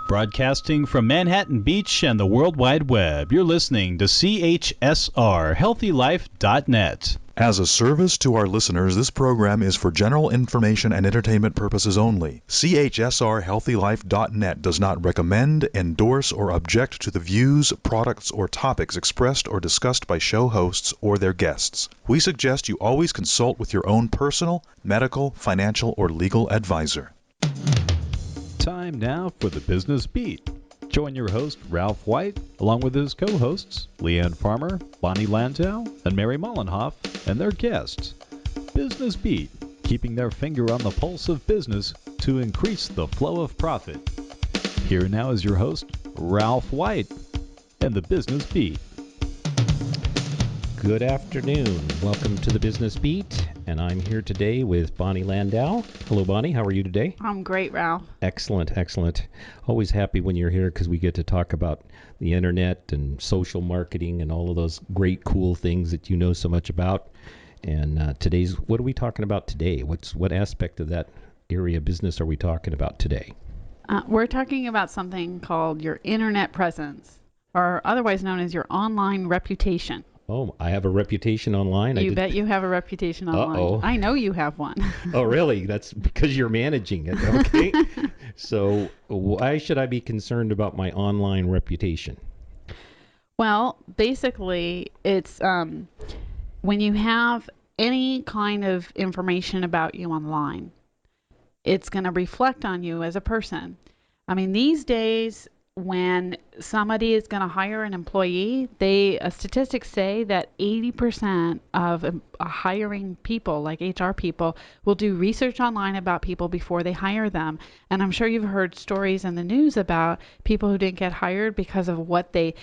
Broadcasting from Manhattan Beach and the World Wide Web, you're listening to CHSR HealthyLife.net. As a service to our listeners, this program is for general information and entertainment purposes only. CHSR HealthyLife.net does not recommend, endorse, or object to the views, products, or topics expressed or discussed by show hosts or their guests. We suggest you always consult with your own personal, medical, financial, or legal advisor. Time now for the Business Beat. Join your host, Ralph White, along with his co-hosts, Leanne Farmer, Bonnie Landau, and Mary Mollenhoff, and their guests. Business Beat, keeping their finger on the pulse of business to increase the flow of profit. Here now is your host, Ralph White, and the Business Beat. Good afternoon. Welcome to the Business Beat, and I'm here today with Bonnie Landau. Hello, Bonnie. How are you today? I'm great, Ralph. Excellent, excellent. Always happy when you're here because we get to talk about the internet and social marketing and all of those great, cool things that you know so much about. And what are we talking about today? What aspect of that area of business are we talking about today? We're talking about something called your internet presence, or otherwise known as your online reputation. Oh, I have a reputation online? You bet you have a reputation online. Uh-oh. I know you have one. Oh, really? That's because you're managing it, okay? So why should I be concerned about my online reputation? Well, basically, it's when you have any kind of information about you online, it's going to reflect on you as a person. I mean, these days, when somebody is going to hire an employee, statistics say that 80% of hiring people, like HR people, will do research online about people before they hire them. And I'm sure you've heard stories in the news about people who didn't get hired because of what they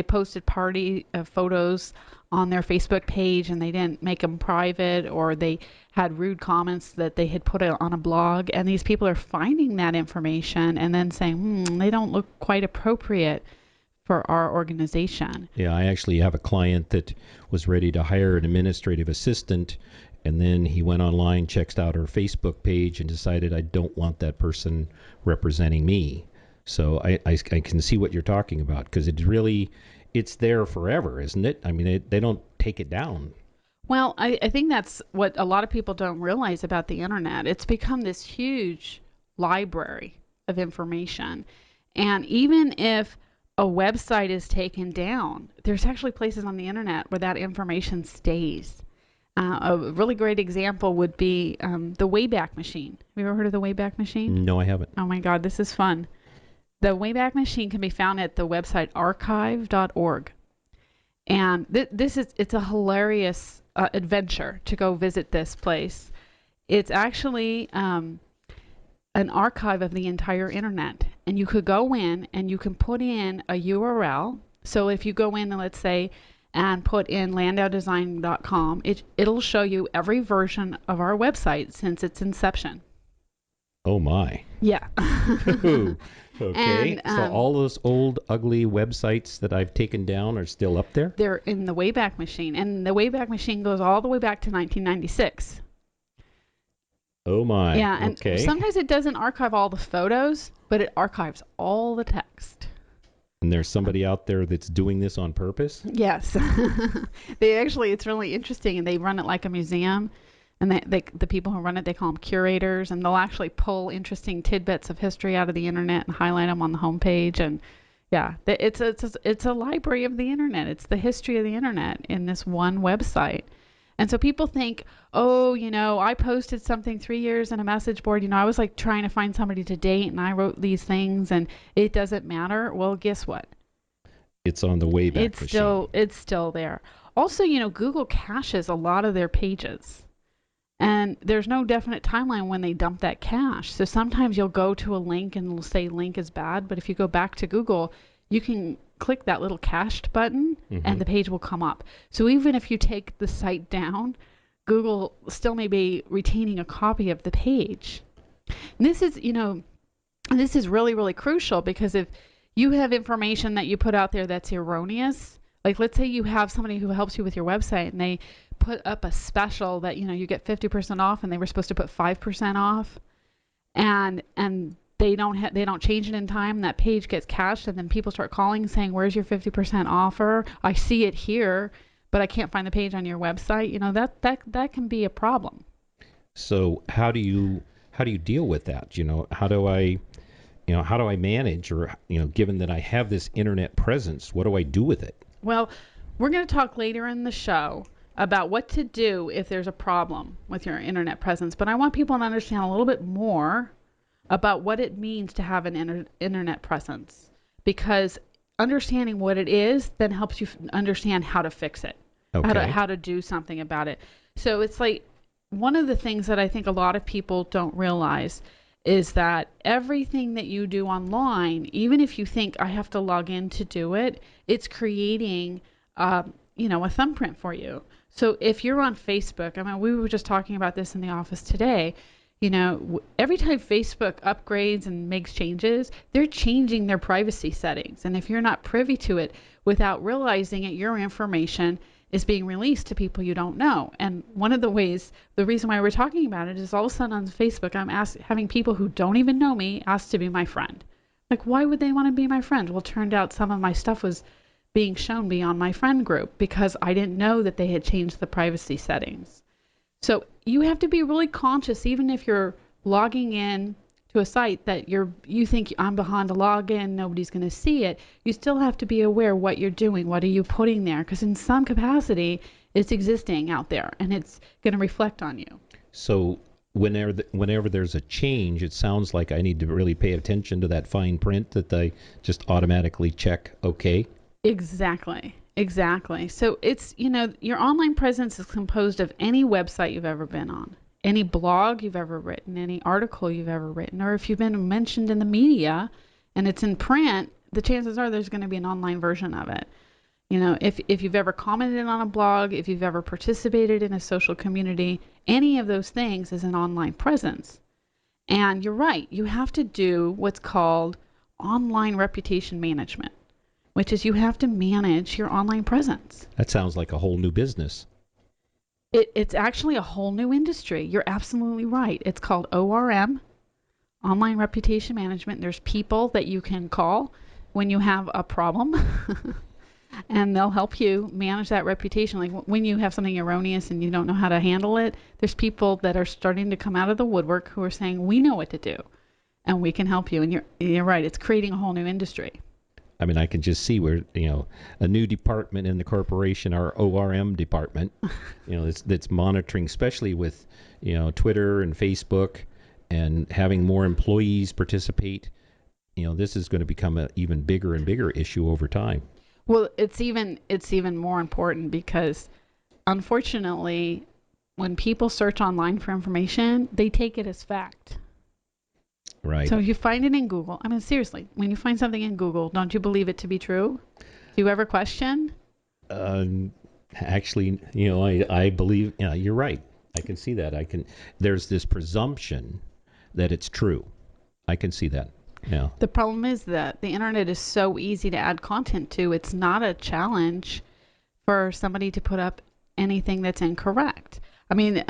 posted party photos on their Facebook page and they didn't make them private, or they had rude comments that they had put on a blog, and these people are finding that information and then saying, they don't look quite appropriate for our organization. Yeah, I actually have a client that was ready to hire an administrative assistant, and then he went online, checked out her Facebook page, and decided, I don't want that person representing me. So I can see what you're talking about, because it's there forever, isn't it? I mean, they don't take it down. Well, I think that's what a lot of people don't realize about the internet. It's become this huge library of information. And even if a website is taken down, there's actually places on the internet where that information stays. A really great example would be the Wayback Machine. Have you ever heard of the Wayback Machine? No, I haven't. Oh my God, this is fun. The Wayback Machine can be found at the website archive.org. And it's a hilarious adventure to go visit this place. It's actually an archive of the entire internet. And you could go in and you can put in a URL. So if you go in and let's say and put in landaudesign.com, it'll show you every version of our website since its inception. Oh my. Yeah. Okay. And, so all those old, ugly websites that I've taken down are still up there? They're in the Wayback Machine. And the Wayback Machine goes all the way back to 1996. Oh my. Yeah, and okay. Sometimes it doesn't archive all the photos, but it archives all the text. And there's somebody out there that's doing this on purpose? Yes. It's really interesting, and they run it like a museum. And the people who run it, they call them curators, and they'll actually pull interesting tidbits of history out of the internet and highlight them on the homepage. And yeah, it's a library of the internet. It's the history of the internet in this one website. And so people think, I posted something 3 years in a message board. I was like trying to find somebody to date, and I wrote these things, and it doesn't matter. Well, guess what? It's on the Wayback Machine. It's still there. Also, Google caches a lot of their pages. And there's no definite timeline when they dump that cache. So sometimes you'll go to a link and it'll say link is bad. But if you go back to Google, you can click that little cached button and the page will come up. So even if you take the site down, Google still may be retaining a copy of the page. And this is really, really crucial, because if you have information that you put out there that's erroneous, like let's say you have somebody who helps you with your website and they put up a special that you get 50% off, and they were supposed to put 5% off, and they don't change it in time, that page gets cached, and then people start calling saying, where's your 50% offer? I see it here, but I can't find the page on your website. That can be a problem. So how do you deal with that? How do I manage, or given that I have this internet presence, what do I do with it? Well, we're going to talk later in the show about what to do if there's a problem with your internet presence, but I want people to understand a little bit more about what it means to have an internet presence, because understanding what it is then helps you understand how to fix it, Okay. how to do something about it. So it's like one of the things that I think a lot of people don't realize is that everything that you do online, even if you think I have to log in to do it, it's creating a thumbprint for you. So if you're on Facebook, I mean, we were just talking about this in the office today. Every time Facebook upgrades and makes changes, they're changing their privacy settings. And if you're not privy to it, without realizing it, your information is being released to people you don't know. And one of the reason why we're talking about it is all of a sudden on Facebook, I'm having people who don't even know me ask to be my friend. Like, why would they want to be my friend? Well, it turned out some of my stuff was being shown beyond my friend group because I didn't know that they had changed the privacy settings. So you have to be really conscious, even if you're logging in to a site that you think I'm behind a login, nobody's going to see it. You still have to be aware what you're doing. What are you putting there? Because in some capacity, it's existing out there, and it's going to reflect on you. So whenever there's a change, it sounds like I need to really pay attention to that fine print that I just automatically check okay. Exactly. So it's, your online presence is composed of any website you've ever been on, any blog you've ever written, any article you've ever written, or if you've been mentioned in the media and it's in print, the chances are there's going to be an online version of it. If you've ever commented on a blog, if you've ever participated in a social community, any of those things is an online presence. And you're right, you have to do what's called online reputation management, which is you have to manage your online presence. That sounds like a whole new business. It's actually a whole new industry. You're absolutely right. It's called ORM, Online Reputation Management. There's people that you can call when you have a problem, and they'll help you manage that reputation. Like when you have something erroneous and you don't know how to handle it, there's people that are starting to come out of the woodwork who are saying, we know what to do, and we can help you. And you're right. It's creating a whole new industry. I mean, I can just see where, a new department in the corporation, our ORM department, that's monitoring, especially with, Twitter and Facebook, and having more employees participate. This is going to become an even bigger and bigger issue over time. Well, it's even more important because, unfortunately, when people search online for information, they take it as fact. Right. So if you find it in Google, I mean, seriously, when you find something in Google, don't you believe it to be true? Do you ever question? Actually, I believe, you're right. I can see that. There's this presumption that it's true. I can see that. Yeah. The problem is that the internet is so easy to add content to. It's not a challenge for somebody to put up anything that's incorrect. I mean,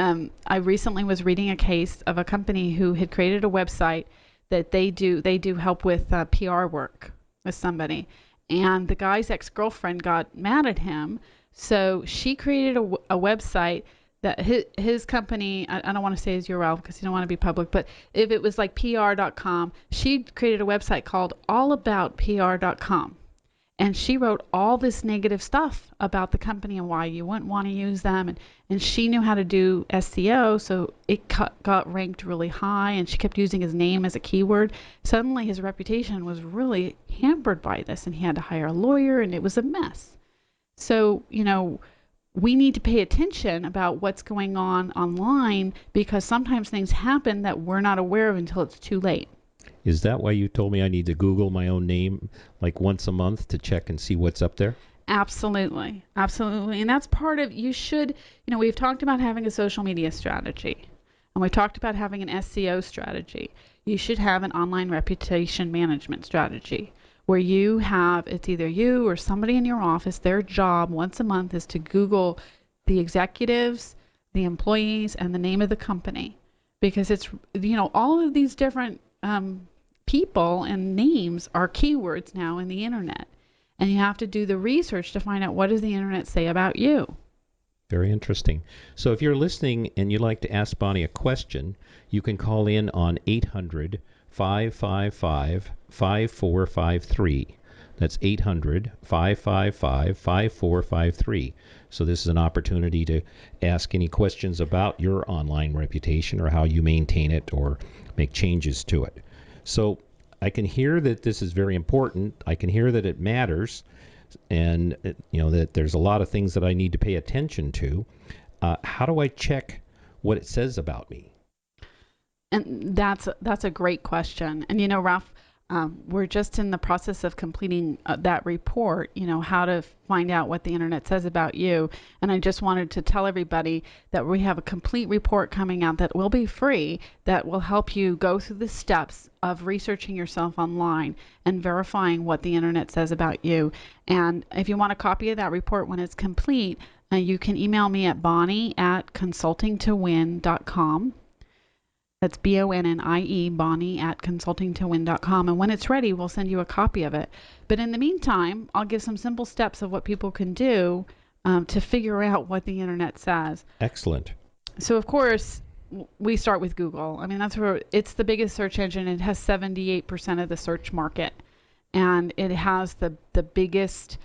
I recently was reading a case of a company who had created a website that they do help with PR work with somebody, and the guy's ex-girlfriend got mad at him, so she created a website that his company, I don't want to say his URL because you don't want to be public, but if it was like PR.com, she created a website called allaboutpr.com. And she wrote all this negative stuff about the company and why you wouldn't want to use them. And she knew how to do SEO, so it got ranked really high, and she kept using his name as a keyword. Suddenly his reputation was really hampered by this, and he had to hire a lawyer, and it was a mess. So, we need to pay attention about what's going on online, because sometimes things happen that we're not aware of until it's too late. Is that why you told me I need to Google my own name like once a month to check and see what's up there? Absolutely. And that's part of, we've talked about having a social media strategy, and we've talked about having an SEO strategy. You should have an online reputation management strategy where it's either you or somebody in your office, their job once a month is to Google the executives, the employees, and the name of the company, because it's, all of these different people and names are keywords now in the internet. And you have to do the research to find out what does the internet say about you. Very interesting. So if you're listening and you'd like to ask Bonnie a question, you can call in on 800-555-5453. That's 800-555-5453. So this is an opportunity to ask any questions about your online reputation or how you maintain it or make changes to it. So I can hear that this is very important. I can hear that it matters, and that there's a lot of things that I need to pay attention to. How do I check what it says about me? And that's a great question. And Ralph, we're just in the process of completing that report, how to find out what the internet says about you. And I just wanted to tell everybody that we have a complete report coming out that will be free, that will help you go through the steps of researching yourself online and verifying what the internet says about you. And if you want a copy of that report when it's complete, you can email me at bonnie@consultingtowin.com. That's BONNIE, Bonnie@consultingtowin.com. And when it's ready, we'll send you a copy of it. But in the meantime, I'll give some simple steps of what people can do to figure out what the internet says. Excellent. So, of course, we start with Google. I mean, that's where it's the biggest search engine. It has 78% of the search market. And it has the biggest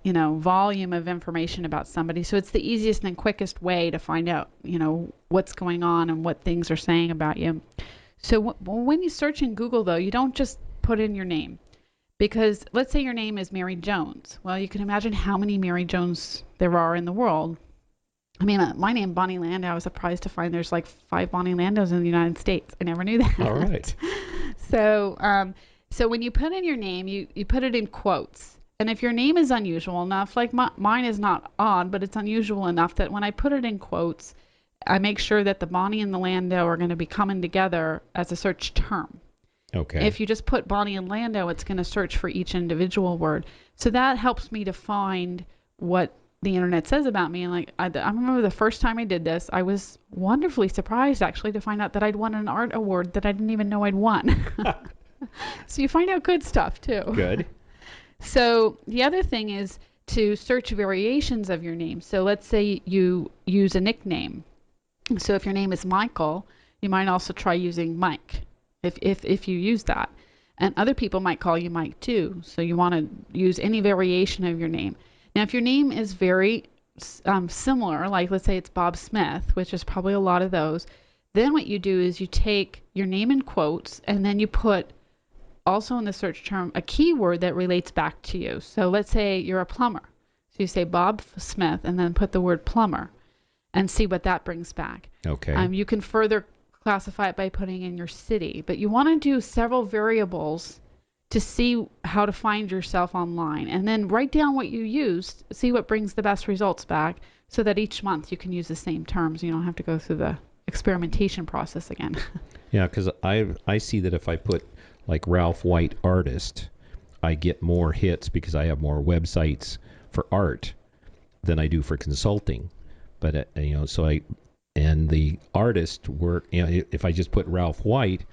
volume of information about somebody. So it's the easiest and quickest way to find out, what's going on and what things are saying about you. So when you search in Google, though, you don't just put in your name. Because let's say your name is Mary Jones. Well, you can imagine how many Mary Jones there are in the world. I mean, my name, Bonnie Landau, I was surprised to find there's like 5 Bonnie Landaus in the United States. I never knew that. All right. So when you put in your name, you put it in quotes. And if your name is unusual enough, like mine is not odd, but it's unusual enough that when I put it in quotes, I make sure that the Bonnie and the Landau are going to be coming together as a search term. Okay. If you just put Bonnie and Landau, it's going to search for each individual word. So that helps me to find what the internet says about me. And I remember the first time I did this, I was wonderfully surprised actually to find out that I'd won an art award that I didn't even know I'd won. So you find out good stuff too. Good. So the other thing is to search variations of your name. So let's say you use a nickname. So if your name is Michael, you might also try using Mike if you use that. And other people might call you Mike too. So you want to use any variation of your name. Now, if your name is very similar, like let's say it's Bob Smith, which is probably a lot of those, then what you do is you take your name in quotes and then you put also in the search term a keyword that relates back to you. So let's say you're a plumber. So you say Bob Smith and then put the word plumber and see what that brings back. Okay. You can further classify it by putting in your city, but you want to do several variables to see how to find yourself online, and then write down what you used, see what brings the best results back, so that each month you can use the same terms. You don't have to go through the experimentation process again. Yeah, because I see that if I put like Ralph White artist, I get more hits because I have more websites for art than I do for consulting. But and the artist work, if I just put Ralph White,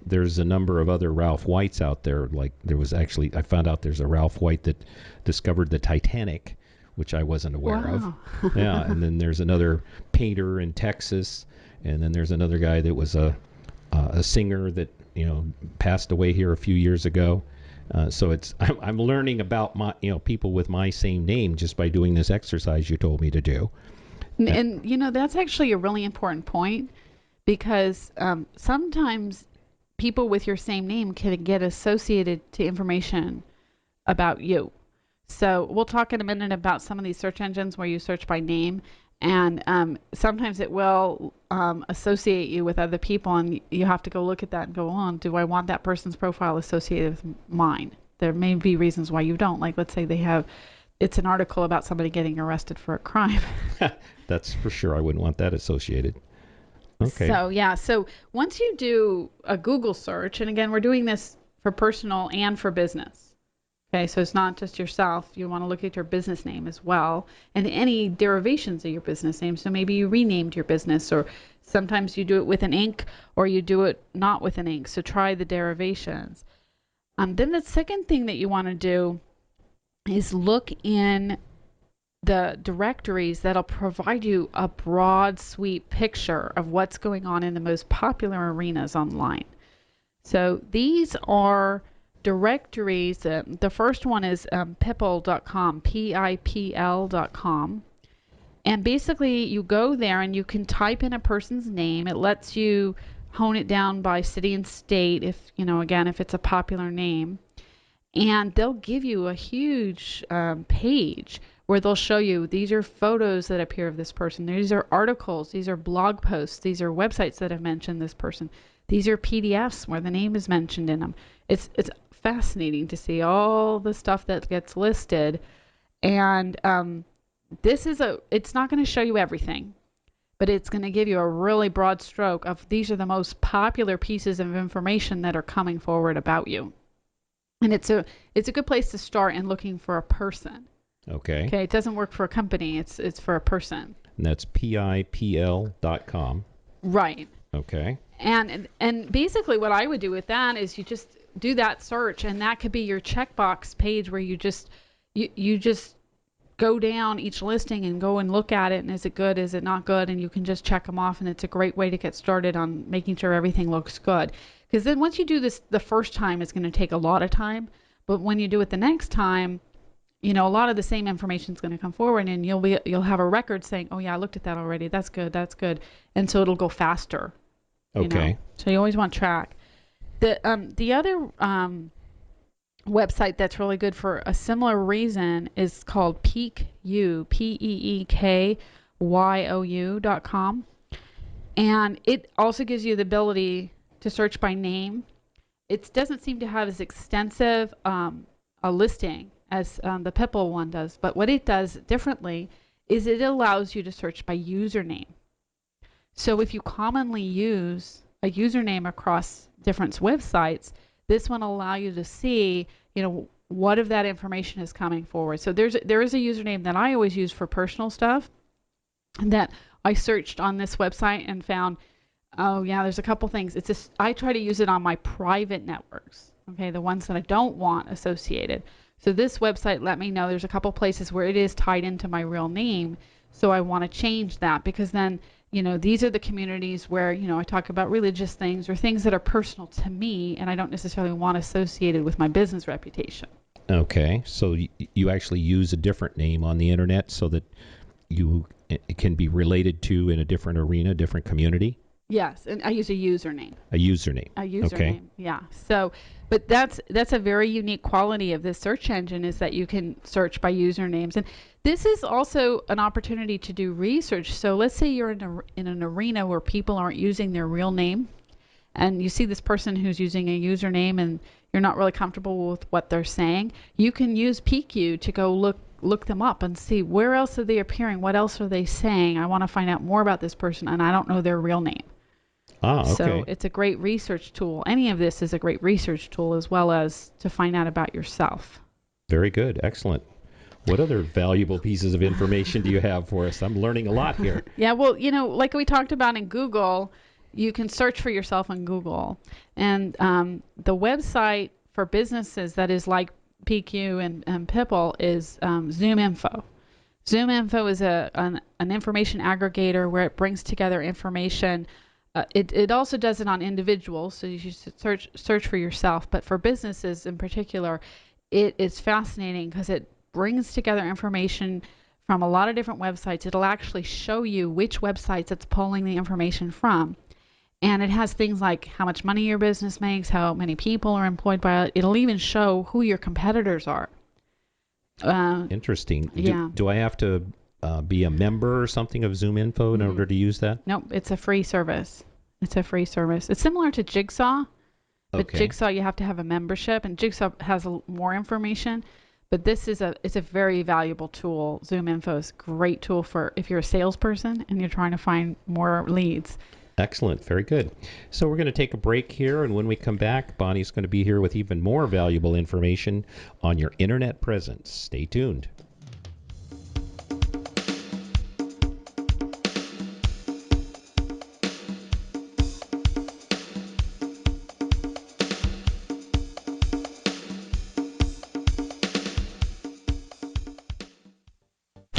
there's a number of other Ralph Whites out there. Like I found out there's a Ralph White that discovered the Titanic, which I wasn't aware of. Yeah, and then there's another painter in Texas, and then there's another guy that was a singer that passed away here a few years ago. So I'm learning about my people with my same name just by doing this exercise you told me to do. And that's actually a really important point, because sometimes people with your same name can get associated to information about you. So we'll talk in a minute about some of these search engines where you search by name, and sometimes it will associate you with other people, and you have to go look at that and go on, do I want that person's profile associated with mine? There may be reasons why you don't. Like, let's say it's an article about somebody getting arrested for a crime. That's for sure. I wouldn't want that associated. Okay. So once you do a Google search, and again, we're doing this for personal and for business. Okay, so it's not just yourself. You want to look at your business name as well, and any derivations of your business name. So maybe you renamed your business, or Sometimes you do it with an ink or you do it not with an ink. So try the derivations. Then the second thing that you want to do is look in the directories that'll provide you a broad sweep picture of what's going on in the most popular arenas online. So these are directories. The first one is pipl.com, PIPL.com. And basically you go there and you can type in a person's name. It lets you hone it down by city and state if, again, if it's a popular name. And they'll give you a huge page where they'll show you these are photos that appear of this person. These are articles. These are blog posts. These are websites that have mentioned this person. These are PDFs where the name is mentioned in them. It's fascinating to see all the stuff that gets listed. And it's not going to show you everything, but it's going to give you a really broad stroke of these are the most popular pieces of information that are coming forward about you. And it's a good place to start in looking for a person. Okay. Okay. It doesn't work for a company. It's for a person. And that's PIPL.com. Right. Okay. And basically what I would do with that is you just do that search, and that could be your checkbox page where you just go down each listing and go and look at it, and is it good, is it not good, and you can just check them off, and it's a great way to get started on making sure everything looks good. Because then once you do this the first time, it's going to take a lot of time, but when you do it the next time, a lot of the same information is going to come forward, and you'll have a record saying, oh yeah, I looked at that already, that's good, and so it'll go faster. Okay. So you always want track. The other website that's really good for a similar reason is called PeekYou, PeekYou.com, and it also gives you the ability to search by name. It doesn't seem to have as extensive a listing as the Pipl one does, but what it does differently is it allows you to search by username. So if you commonly use a username across different websites, this one will allow you to see, what of that information is coming forward. So there is a username that I always use for personal stuff that I searched on this website and found, oh yeah, there's a couple things. It's just, I try to use it on my private networks, okay, the ones that I don't want associated. So this website let me know there's a couple places where it is tied into my real name. So I want to change that, because then, these are the communities where, I talk about religious things or things that are personal to me, and I don't necessarily want associated with my business reputation. Okay. So you actually use a different name on the internet so that it can be related to in a different arena, different community? Yes, and I use a username. A username. Okay. Yeah. So, but that's a very unique quality of this search engine, is that you can search by usernames. And this is also an opportunity to do research. So let's say you're in an arena where people aren't using their real name, and you see this person who's using a username and you're not really comfortable with what they're saying. You can use PeekYou to go look them up and see where else are they appearing, what else are they saying. I want to find out more about this person, and I don't know their real name. Okay. So it's a great research tool. Any of this is a great research tool, as well as to find out about yourself. Very good. Excellent. What other valuable pieces of information do you have for us? I'm learning a lot here. Yeah, well, like we talked about in Google, you can search for yourself on Google. And the website for businesses that is like PeekYou and Pipl is ZoomInfo. ZoomInfo is an information aggregator where it brings together information. It also does it on individuals, so you should search for yourself. But for businesses in particular, it is fascinating because it brings together information from a lot of different websites. It'll actually show you which websites it's pulling the information from. And it has things like how much money your business makes, how many people are employed by it. It'll even show who your competitors are. Interesting. Yeah. Do I have to be a member or something of ZoomInfo in order to use that? Nope, it's a free service. It's a free service. It's similar to Jigsaw, but Jigsaw you have to have a membership, and Jigsaw has more information. But this is a very valuable tool. ZoomInfo is a great tool for if you're a salesperson and you're trying to find more leads. Excellent. Very good. So we're going to take a break here, and when we come back, Bonnie's going to be here with even more valuable information on your internet presence. Stay tuned.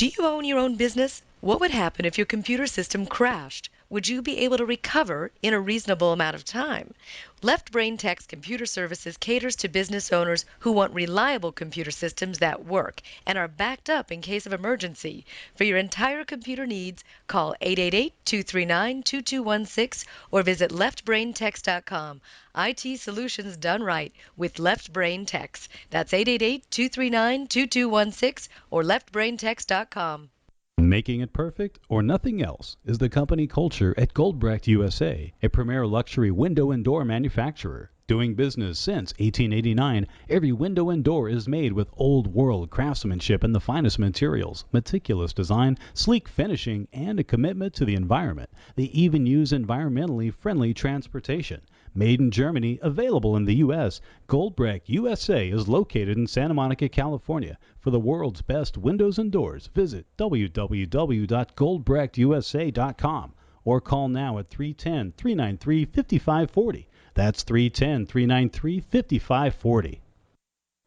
Do you own your own business? What would happen if your computer system crashed? Would you be able to recover in a reasonable amount of time? Left Brain Tech's computer services caters to business owners who want reliable computer systems that work and are backed up in case of emergency. For your entire computer needs, call 888-239-2216 or visit leftbraintechs.com. IT solutions done right with Left Brain Techs. That's 888-239-2216 or leftbraintechs.com. Making it perfect or nothing else is the company culture at Goldbrecht USA, a premier luxury window and door manufacturer. Doing business since 1889, every window and door is made with old-world craftsmanship and the finest materials, meticulous design, sleek finishing, and a commitment to the environment. They even use environmentally friendly transportation. Made in Germany, available in the U.S., Goldbrecht USA is located in Santa Monica, California. For the world's best windows and doors, visit www.goldbrechtusa.com or call now at 310-393-5540. That's 310-393-5540.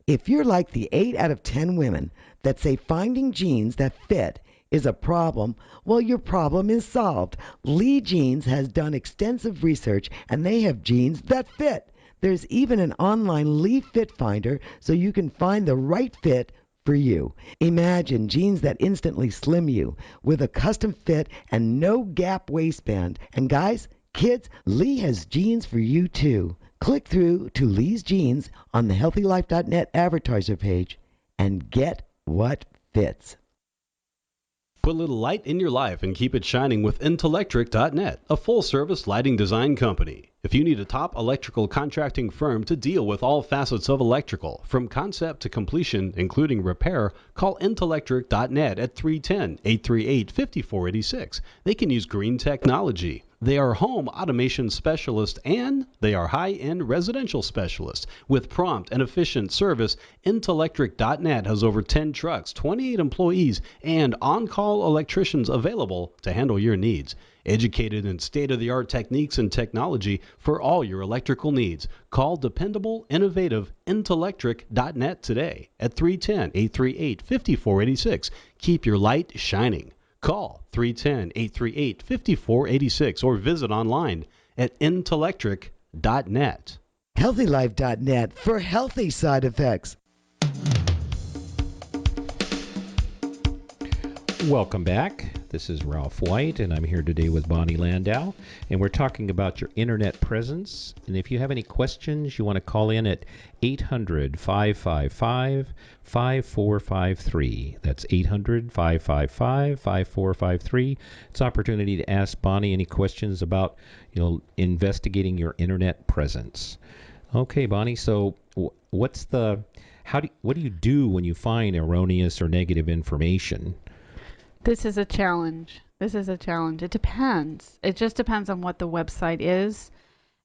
If you're like the 8 out of 10 women that say finding jeans that fit is a problem, well, your problem is solved. Lee Jeans has done extensive research, and they have jeans that fit. There's even an online Lee Fit Finder so you can find the right fit for you. Imagine jeans that instantly slim you with a custom fit and no gap waistband. And guys, kids, Lee has jeans for you too. Click through to Lee's Jeans on the HealthyLife.net advertiser page and get what fits. Put a little light in your life and keep it shining with Intellectric.net, a full-service lighting design company. If you need a top electrical contracting firm to deal with all facets of electrical, from concept to completion, including repair, call Intellectric.net at 310-838-5486. They can use green technology. They are home automation specialists and they are high-end residential specialists. With prompt and efficient service, Intellectric.net has over 10 trucks, 28 employees, and on-call electricians available to handle your needs. Educated in state-of-the-art techniques and technology for all your electrical needs. Call dependable, innovative Intellectric.net today at 310-838-5486. Keep your light shining. Call 310-838-5486 or visit online at Intellectric.net. HealthyLife.net for healthy side effects. Welcome back. This is Ralph White, and I'm here today with Bonnie Landau, and we're talking about your internet presence. And if you have any questions, you want to call in at 800-555-5453. That's 800-555-5453. It's an opportunity to ask Bonnie any questions about, investigating your internet presence. Okay, Bonnie. So, what do you do when you find erroneous or negative information? This is a challenge. It depends. It just depends on what the website is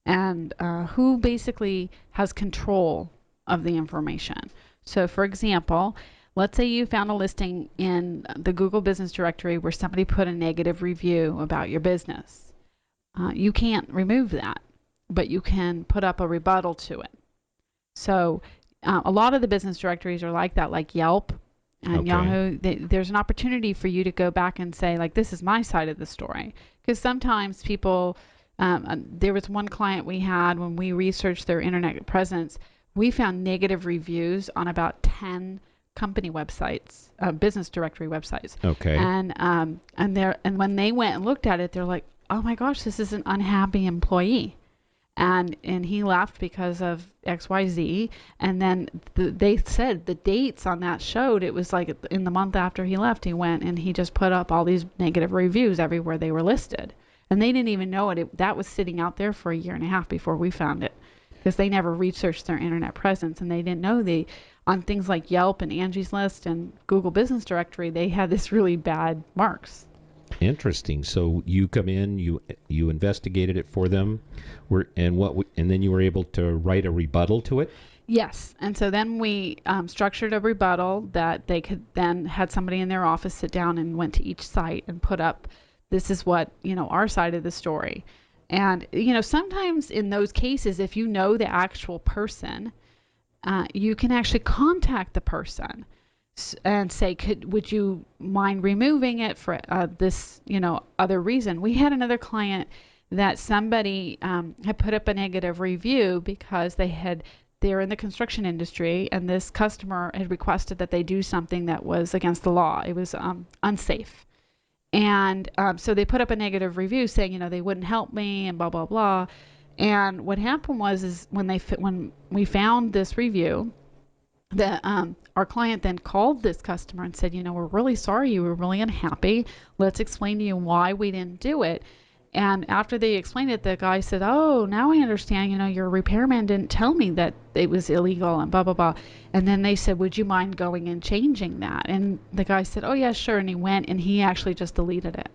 and who basically has control of the information. So, for example, let's say you found a listing in the Google Business Directory where somebody put a negative review about your business. You can't remove that, but you can put up a rebuttal to it. So, a lot of the business directories are like that, like Yelp. And Yahoo, there's an opportunity for you to go back and say, like, this is my side of the story. Because sometimes people, there was one client we had when we researched their internet presence, we found negative reviews on about 10 company websites, business directory websites. Okay. And when they went and looked at it, they're like, oh my gosh, this is an unhappy employee. And he left because of XYZ. And then they said the dates on that showed it was like in the month after he left, he went and he just put up all these negative reviews everywhere they were listed. And they didn't even know it. That was sitting out there for a year and a half before we found it, because they never researched their internet presence, and they didn't know on things like Yelp and Angie's List and Google Business Directory, they had this really bad marks. Interesting. So you come in, you investigated it for them, and then you were able to write a rebuttal to it? Yes. And so then we structured a rebuttal that they could then had somebody in their office sit down and went to each site and put up, this is what, our side of the story. And, sometimes in those cases, if you know the actual person, you can actually contact the person. and say, would you mind removing it for this, other reason? We had another client that somebody had put up a negative review because they're in the construction industry, and this customer had requested that they do something that was against the law. It was unsafe. And so they put up a negative review saying, they wouldn't help me and blah, blah, blah. And what happened is when we found this review, our client then called this customer and said, we're really sorry, you were really unhappy. Let's explain to you why we didn't do it. And after they explained it, the guy said, oh, now I understand, your repairman didn't tell me that it was illegal and blah, blah, blah. And then they said, would you mind going and changing that? And the guy said, oh, yeah, sure. And he went and he actually just deleted it.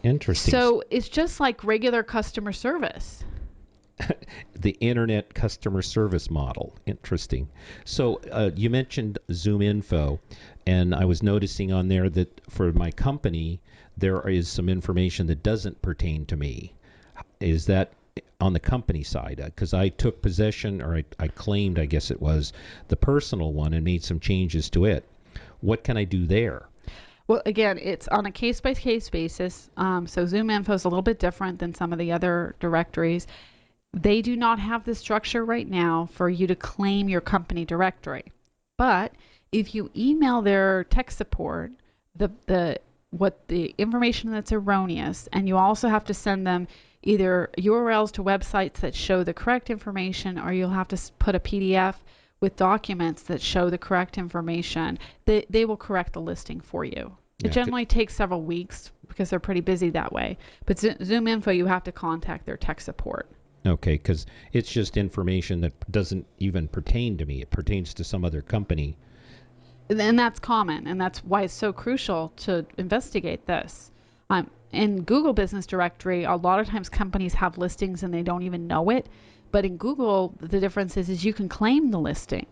Interesting. So it's just like regular customer service. The internet customer service model. Interesting. So you mentioned ZoomInfo, and I was noticing on there that for my company, there is some information that doesn't pertain to me. Is that on the company side? Because I took possession, or I claimed, I guess it was, the personal one and made some changes to it. What can I do there? Well, again, it's on a case-by-case basis. So ZoomInfo is a little bit different than some of the other directories. They do not have the structure right now for you to claim your company directory. But if you email their tech support the information that's erroneous, and you also have to send them either URLs to websites that show the correct information, or you'll have to put a PDF with documents that show the correct information, they will correct the listing for you. It generally takes several weeks because they're pretty busy that way. But ZoomInfo, you have to contact their tech support. Okay, because it's just information that doesn't even pertain to me. It pertains to some other company. And that's common, and that's why it's so crucial to investigate this. In Google Business Directory, a lot of times companies have listings and they don't even know it. But in Google, the difference is you can claim the listing.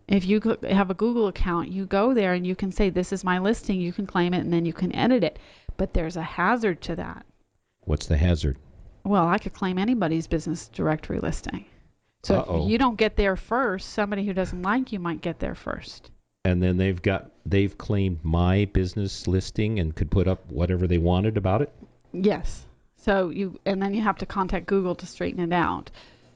If you have a Google account, you go there and you can say, this is my listing, you can claim it, and then you can edit it. But there's a hazard to that. What's the hazard? Well, I could claim anybody's business directory listing. So if you don't get there first, somebody who doesn't like you might get there first. And then they've claimed my business listing and could put up whatever they wanted about it? Yes. So then you have to contact Google to straighten it out.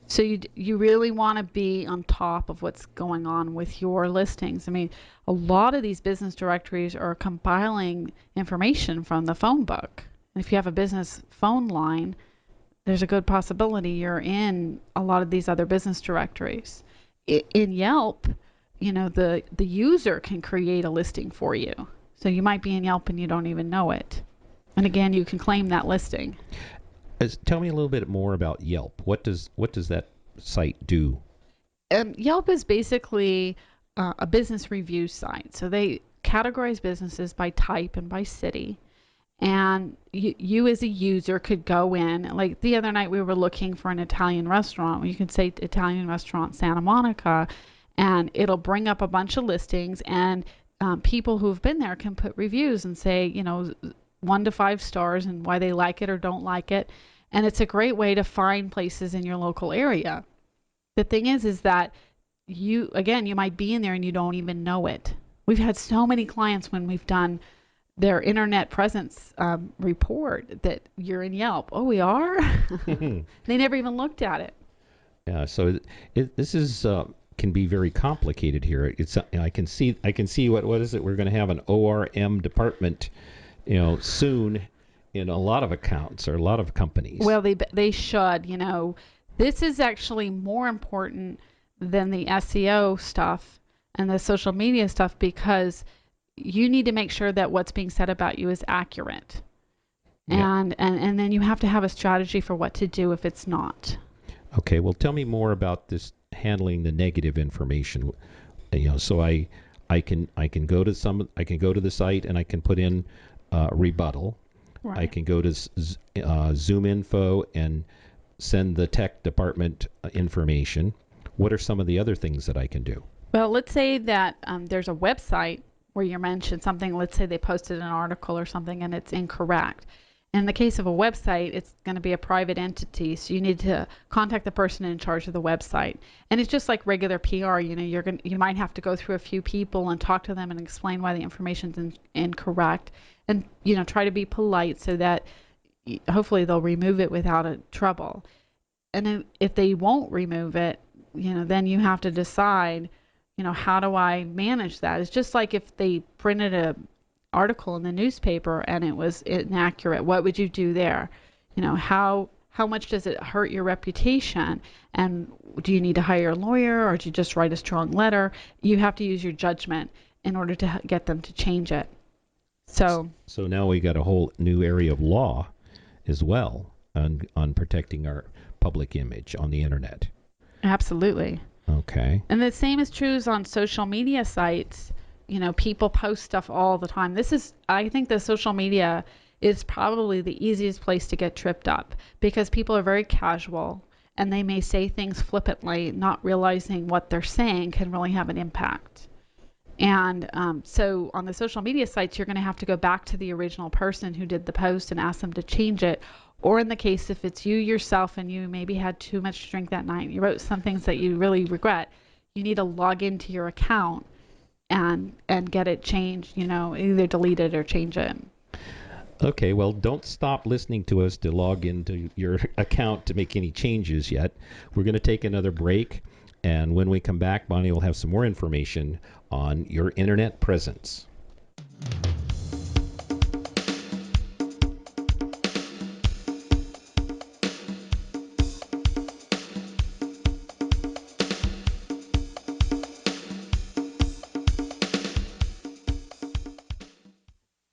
So you really want to be on top of what's going on with your listings. I mean, a lot of these business directories are compiling information from the phone book. And if you have a business phone line, there's a good possibility you're in a lot of these other business directories. In Yelp, the user can create a listing for you. So you might be in Yelp and you don't even know it. And again, you can claim that listing. Tell me a little bit more about Yelp. What does that site do? Yelp is basically a business review site. So they categorize businesses by type and by city. And you as a user could go in, like the other night we were looking for an Italian restaurant. You could say Italian restaurant Santa Monica, and it'll bring up a bunch of listings, and people who've been there can put reviews and say, 1 to 5 stars and why they like it or don't like it. And it's a great way to find places in your local area. The thing is that you might be in there and you don't even know it. We've had so many clients when we've done their internet presence report that you're in Yelp. Oh, we are? They never even looked at it. Yeah, so this is can be very complicated here. I can see what is it? We're going to have an ORM department, soon in a lot of accounts or a lot of companies. Well, they should. This is actually more important than the SEO stuff and the social media stuff, because you need to make sure that what's being said about you is accurate. Yeah. And then you have to have a strategy for what to do if it's not. Okay, well, tell me more about this handling the negative information. So I can go to the site and I can put in rebuttal. Right. I can go to ZoomInfo and send the tech department information. What are some of the other things that I can do? Well, let's say that there's a website where you mentioned something. Let's say they posted an article or something and it's incorrect. In the case of a website, it's going to be a private entity, so you need to contact the person in charge of the website. And it's just like regular PR. You might have to go through a few people and talk to them and explain why the information's incorrect, and try to be polite so that hopefully they'll remove it without a trouble. And if they won't remove it, then you have to decide, how do I manage that? It's just like if they printed a article in the newspaper and it was inaccurate, what would you do there? How much does it hurt your reputation? And do you need to hire a lawyer, or do you just write a strong letter? You have to use your judgment in order to get them to change it. So now we got a whole new area of law as well on protecting our public image on the internet. Absolutely. Okay. And the same is true on social media sites. People post stuff all the time. I think the social media is probably the easiest place to get tripped up, because people are very casual and they may say things flippantly, not realizing what they're saying can really have an impact. And so on the social media sites, you're going to have to go back to the original person who did the post and ask them to change it. Or in the case if it's you yourself and you maybe had too much to drink that night, you wrote some things that you really regret, you need to log into your account and get it changed, either delete it or change it. Okay, well, don't stop listening to us to log into your account to make any changes yet. We're going to take another break, and when we come back, Bonnie will have some more information on your internet presence.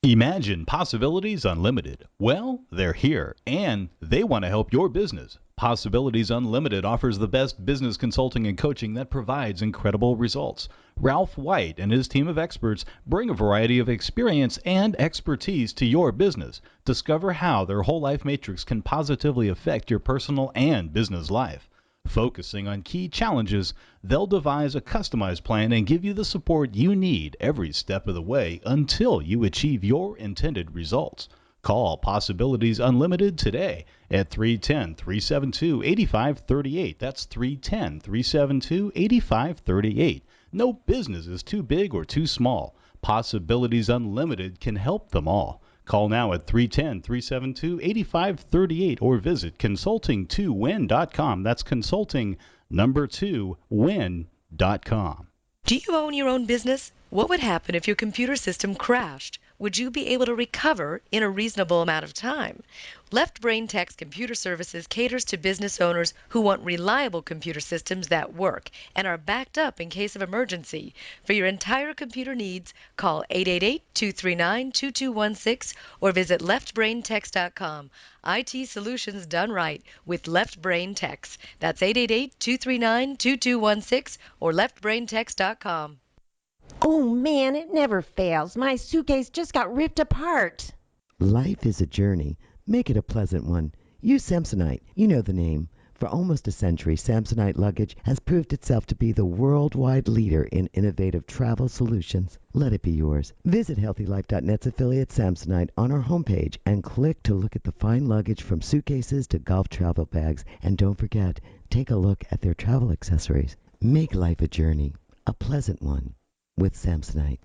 Imagine Possibilities Unlimited. Well, they're here, and they want to help your business. Possibilities Unlimited offers the best business consulting and coaching that provides incredible results. Ralph White and his team of experts bring a variety of experience and expertise to your business. Discover how their whole life matrix can positively affect your personal and business life. Focusing on key challenges, they'll devise a customized plan and give you the support you need every step of the way until you achieve your intended results. Call Possibilities Unlimited today at 310-372-8538. That's 310-372-8538. No business is too big or too small. Possibilities Unlimited can help them all. Call now at 310-372-8538 or visit consulting2win.com. That's consulting2win.com. Do you own your own business? What would happen if your computer system crashed? Would you be able to recover in a reasonable amount of time? Left Brain Tech's computer services caters to business owners who want reliable computer systems that work and are backed up in case of emergency. For your entire computer needs, call 888-239-2216 or visit leftbraintechs.com. IT solutions done right with Left Brain Techs. That's 888-239-2216 or leftbraintechs.com. Oh man, it never fails. My suitcase just got ripped apart. Life is a journey. Make it a pleasant one. Use Samsonite. You know the name. For almost a century, Samsonite luggage has proved itself to be the worldwide leader in innovative travel solutions. Let it be yours. Visit HealthyLife.net's affiliate Samsonite on our homepage and click to look at the fine luggage from suitcases to golf travel bags. And don't forget, take a look at their travel accessories. Make life a journey, a pleasant one, with Samsonite.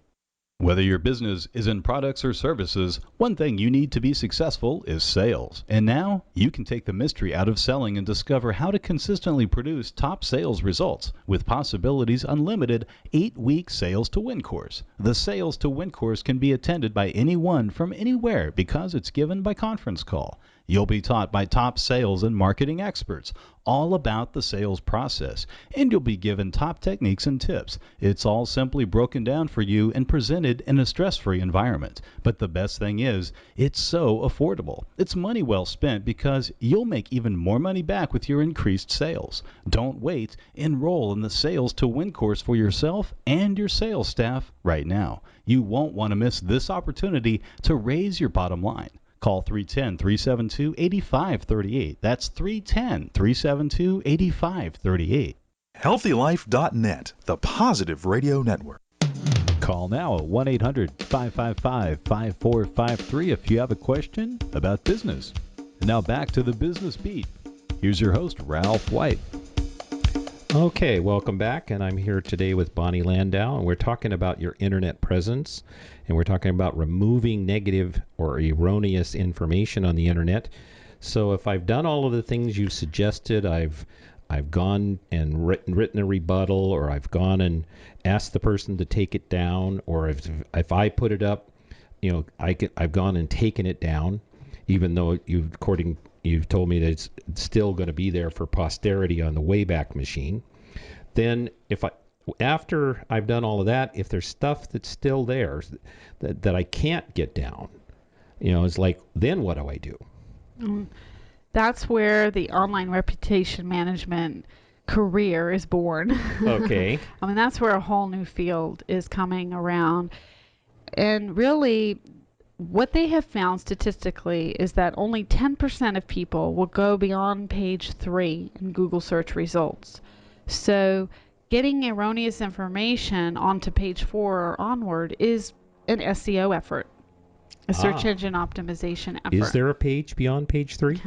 Whether your business is in products or services, one thing you need to be successful is sales. And now you can take the mystery out of selling and discover how to consistently produce top sales results with Possibilities Unlimited 8-week Sales to Win course. The Sales to Win course can be attended by anyone from anywhere because it's given by conference call. You'll be taught by top sales and marketing experts all about the sales process, and you'll be given top techniques and tips. It's all simply broken down for you and presented in a stress-free environment. But the best thing is, it's so affordable. It's money well spent because you'll make even more money back with your increased sales. Don't wait. Enroll in the Sales to Win course for yourself and your sales staff right now. You won't want to miss this opportunity to raise your bottom line. Call 310-372-8538. That's 310-372-8538. HealthyLife.net, the Positive Radio Network. Call now at 1-800-555-5453 if you have a question about business. And now back to the Business Beat. Here's your host, Ralph White. Okay, welcome back, and I'm here today with Bonnie Landau, and we're talking about your internet presence, and we're talking about removing negative or erroneous information on the internet. So if I've done all of the things you suggested, I've gone and written a rebuttal, or I've gone and asked the person to take it down, or if I put it up, I've gone and taken it down, even though you've told me that it's still going to be there for posterity on the Wayback Machine. Then after I've done all of that, if there's stuff that's still there that I can't get down, it's like, then what do I do? That's where the online reputation management career is born. Okay. I mean, that's where a whole new field is coming around. And really, what they have found statistically is that only 10% of people will go beyond page 3 in Google search results. So getting erroneous information onto page 4 or onward is an SEO effort, a search engine optimization effort. Is there a page beyond page 3?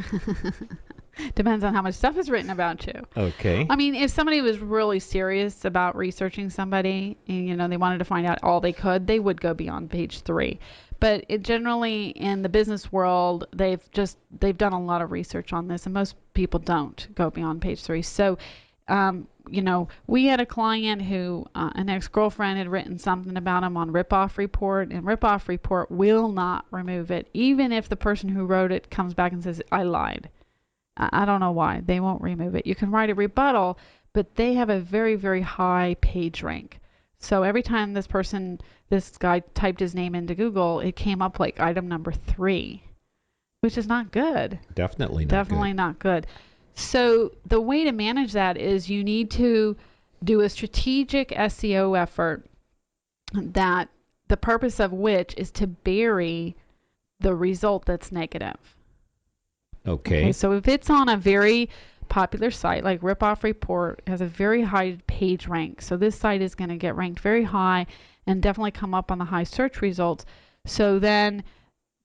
Depends on how much stuff is written about you. Okay. I mean, if somebody was really serious about researching somebody and, they wanted to find out all they could, they would go beyond page 3. But generally in the business world, they've done a lot of research on this, and most people don't go beyond page 3. So, we had a client who an ex-girlfriend had written something about him on Ripoff Report, and Ripoff Report will not remove it, even if the person who wrote it comes back and says, I lied. I don't know why. They won't remove it. You can write a rebuttal, but they have a very, very high page rank. So every time this guy typed his name into Google, it came up like item number 3, which is not good. Definitely not good. So the way to manage that is you need to do a strategic SEO effort, that the purpose of which is to bury the result that's negative. Okay. So if it's on a very popular site like Ripoff Report, has a very high page rank, so this site is going to get ranked very high and definitely come up on the high search results. So then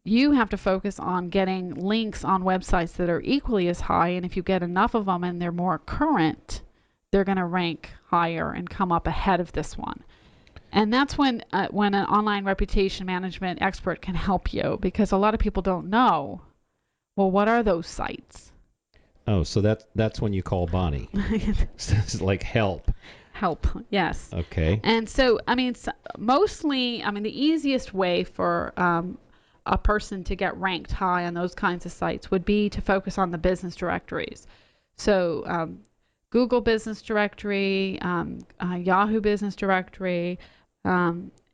you have to focus on getting links on websites that are equally as high, and if you get enough of them and they're more current, they're going to rank higher and come up ahead of this one. And that's when an online reputation management expert can help you, because a lot of people don't know, well, what are those sites? Oh, so that's when you call Bonnie. It's like help. Help, yes. Okay. And so, mostly, the easiest way for a person to get ranked high on those kinds of sites would be to focus on the business directories. So Google Business Directory, Yahoo Business Directory,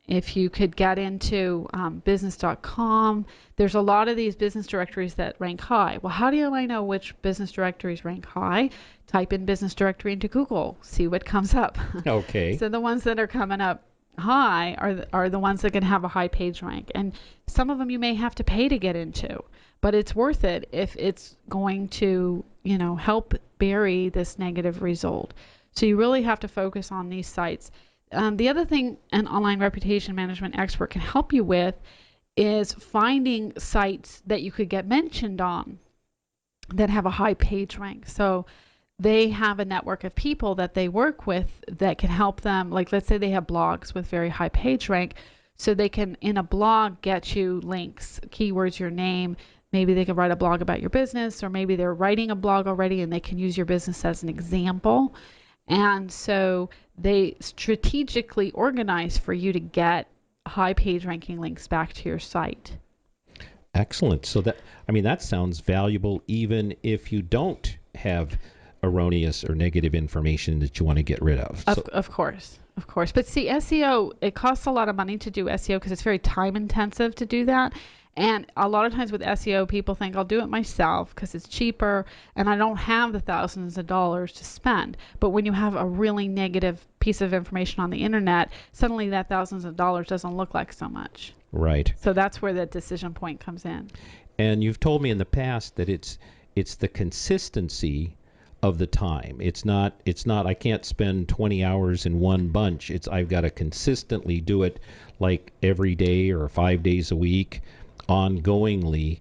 if you could get into business.com, there's a lot of these business directories that rank high. Well, how do I know which business directories rank high? Type in business directory into Google, see what comes up. Okay. So the ones that are coming up high are the ones that can have a high page rank. And some of them you may have to pay to get into, but it's worth it if it's going to, help bury this negative result. So you really have to focus on these sites. The other thing an online reputation management expert can help you with is finding sites that you could get mentioned on that have a high page rank. So they have a network of people that they work with that can help them. Like, let's say they have blogs with very high page rank, so they can, in a blog, get you links, keywords, your name. Maybe they can write a blog about your business, or maybe they're writing a blog already and they can use your business as an example. And so they strategically organize for you to get high page ranking links back to your site. Excellent. So that sounds valuable even if you don't have erroneous or negative information that you want to get rid of. Of course. But see, SEO, it costs a lot of money to do SEO because it's very time intensive to do that. And a lot of times with SEO, people think I'll do it myself because it's cheaper and I don't have the thousands of dollars to spend. But when you have a really negative piece of information on the internet, suddenly that thousands of dollars doesn't look like so much. Right. So that's where the decision point comes in. And you've told me in the past that it's the consistency of the time. It's not I can't spend 20 hours in one bunch. I've got to consistently do it like every day or 5 days a week, ongoingly.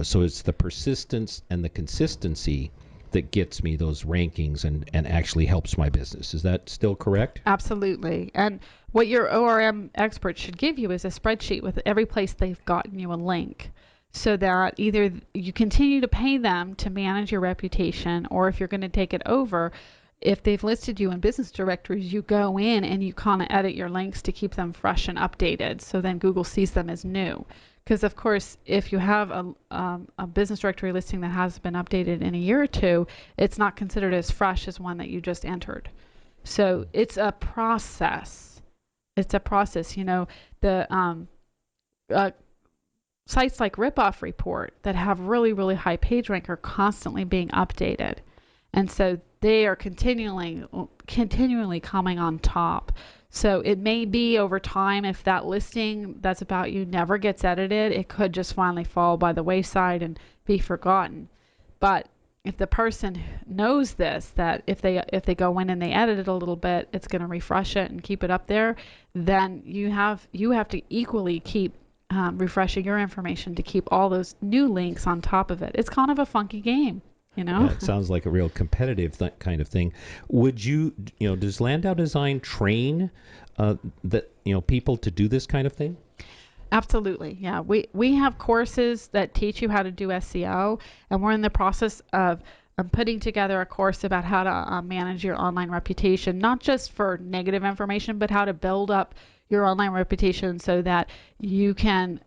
So it's the persistence and the consistency that gets me those rankings and actually helps my business. Is that still correct? Absolutely. And what your ORM expert should give you is a spreadsheet with every place they've gotten you a link, so that either you continue to pay them to manage your reputation, or if you're going to take it over, if they've listed you in business directories, you go in and you kind of edit your links to keep them fresh and updated, so then Google sees them as new. Because, of course, if you have a business directory listing that has been updated in a year or two, it's not considered as fresh as one that you just entered. So it's a process. It's a process. The sites like Ripoff Report that have really, really high page rank are constantly being updated. And so they are continually coming on top. So it may be over time, if that listing that's about you never gets edited, it could just finally fall by the wayside and be forgotten. But if the person knows this, that if they go in and they edit it a little bit, it's going to refresh it and keep it up there, then you have to equally keep refreshing your information to keep all those new links on top of it. It's kind of a funky game. Yeah, it sounds like a real competitive kind of thing. Would you, does Landau Design train people to do this kind of thing? Absolutely, yeah. We have courses that teach you how to do SEO, and we're in the process of putting together a course about how to manage your online reputation, not just for negative information, but how to build up your online reputation so that you can